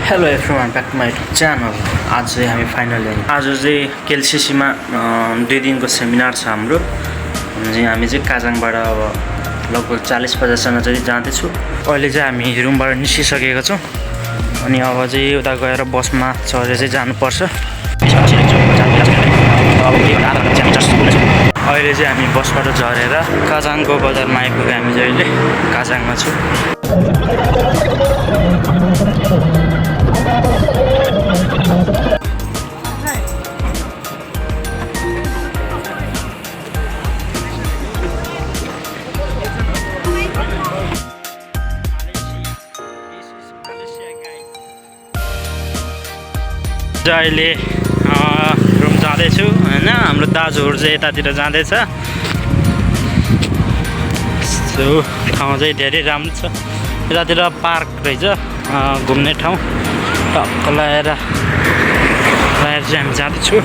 Hello everyone, back to my channel. आज चाहिँ हामी फाइनली आज चाहिँ केएलसिसीमा 2 दिनको सेमिनार छ हाम्रो। हामी चाहिँ काजाङबाट अब लगभग 40-50जना चाहिँ जाँदैछु। अहिले चाहिँ हामी रुमबाट निस्किसकेको छौँ अनि अब चाहिँ उता गएर बसमा चढेर चाहिँ जानुपर्छ। अहिले चाहिँ हामी बसबाट झरेर काजाङको बजारमा आइपुग्यो। हामी चाहिँ अहिले काजाङमा छौँ। अहिले रुम जाँदैछु होइन। हाम्रो दाजुहरू चाहिँ यतातिर जाँदैछ। ठाउँ चाहिँ धेरै राम्रो छ। यतातिर पार्क रहेछ, घुम्ने ठाउँ। टक्क लगाएर चाहिँ हामी जाँदैछु।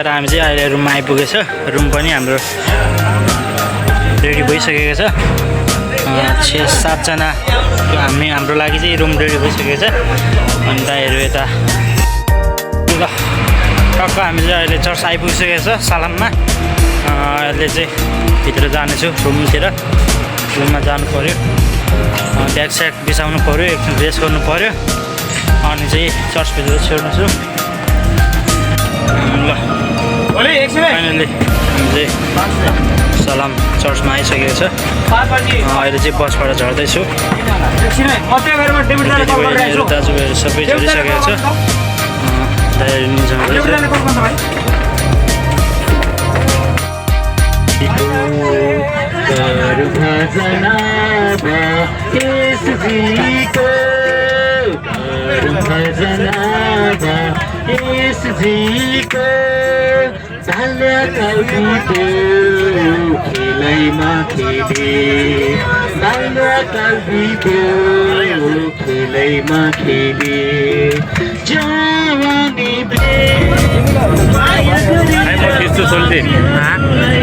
र हामी चाहिँ अहिले रुममा आइपुगेछ। रुम पनि हाम्रो रेडी भइसकेको छ। 6-7 जना हाम्रो लागि चाहिँ रुम रेडी भइसकेको छ। अनि दाइहरू यता ल टक्क हामी चाहिँ अहिले चर्च आइपुगिसकेको छ सालाममा। अहिले चाहिँ भित्र जानेछु रुमतिर। रुममा जानु पऱ्यो, ब्याग स्याग बिसाउनु पऱ्यो, एकछिन रेस्ट गर्नु पऱ्यो, अनि चाहिँ चर्चभित्र छिर्नेछु। ल फाइनली हामी चाहिँ सलाम चर्चमा आइसकेको छ। अहिले चाहिँ बसबाट झर्दैछु। दाजुभाइहरू सबै झरिसकेको छ। दाइहरू झर्दैछ।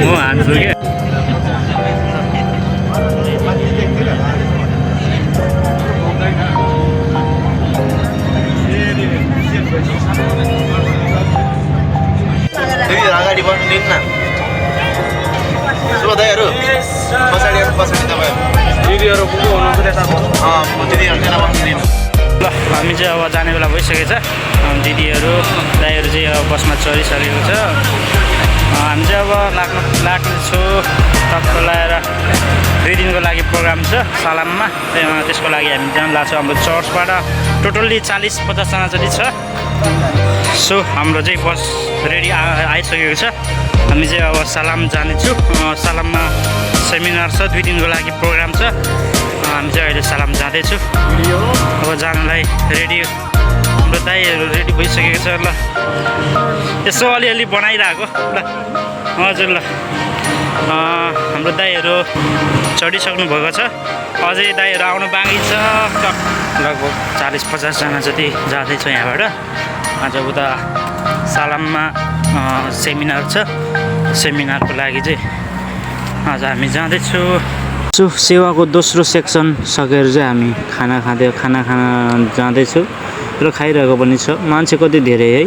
म हान्छु क्या। अगाडि बढ्नु दिन्न सुबदाईहरू पछाडि तपाईँ दिदीहरू को हुनुहुन्छ त्यता दिदीहरू त्यता बस्नु दिनु। ल हामी चाहिँ अब जाने बेला भइसकेको छ। दिदीहरू दाइहरू चाहिँ अब बसमा चढिसकेको छ। हामी चाहिँ अब लाग्नेछु। टक्क लगाएर 2 दिनको लागि प्रोग्राम छ सालाममा। त्यसको लागि हामी जान लाग्छौँ। हाम्रो चर्चबाट टोटल्ली 40-50 जना जति छ। सो हाम्रो चाहिँ बस रेडी आइसकेको छ। हामी चाहिँ अब सालाम जानेछु। सालाममा सेमिनार छ, 2 दिनको लागि प्रोग्राम छ। हामी चाहिँ अहिले सालाम जाँदैछु। अब जानलाई रेडी हाम्रो दाइहरू रेडी भइसकेको छ। ल यसो अलिअलि बनाइरहेको ल। हजुर ल हाम्रो दाइहरू चढिसक्नु भएको छ। अझै दाइहरू आउनु बाँकी छ। लगभग 40-50 जना जति जाँदैछ यहाँबाट। आज उता सालाममा सेमिनार छ। सेमिनारको लागि चाहिँ आज हामी जाँदैछु। सो सेवाको दोस्रो सेक्सन सकेर चाहिँ हामी खाना खान जाँदैछु र खाइरहेको पनि छ। मान्छे कति धेरै है।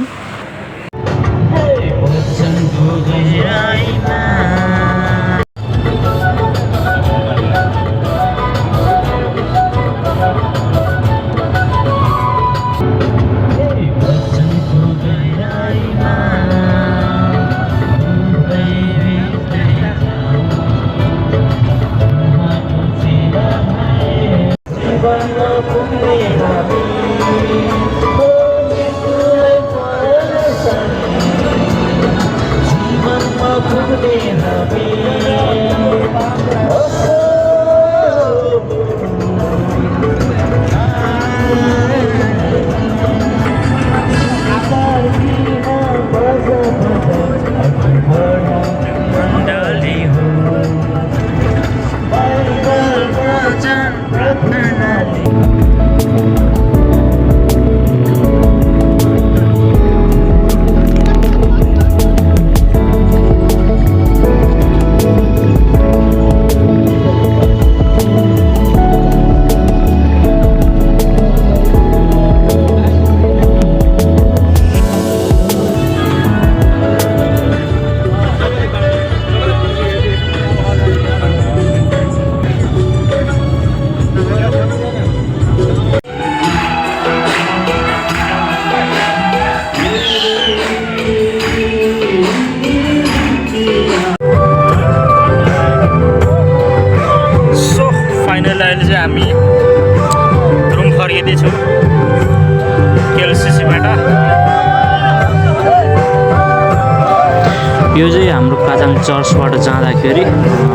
यो चाहिँ हाम्रो काजाङ चर्चबाट जाँदाखेरि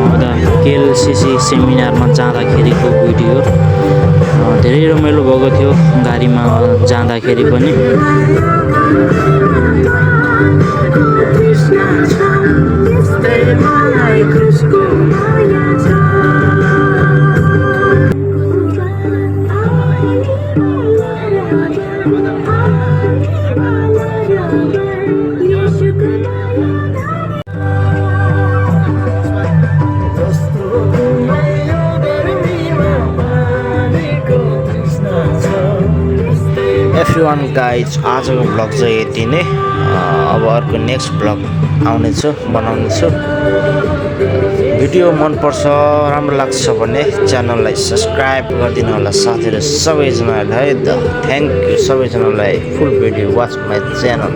उता केएलसीसी सेमिनारमा जाँदाखेरिको भिडियो। धेरै रमाइलो भएको थियो गाडीमा जाँदाखेरि पनि। You should एभ्रिवान गाइज आजको ब्लग चाहिँ यति नै अब अर्को नेक्स्ट ब्लग आउनेछु बनाउनेछु भिडियो मनपर्छ राम्रो लाग्छ भने च्यानललाई सब्सक्राइब गरिदिनु होला साथीहरू सबैजनालाई है थ्याङ्क यू सबैजनालाई फुल भिडियो वाच माई च्यानल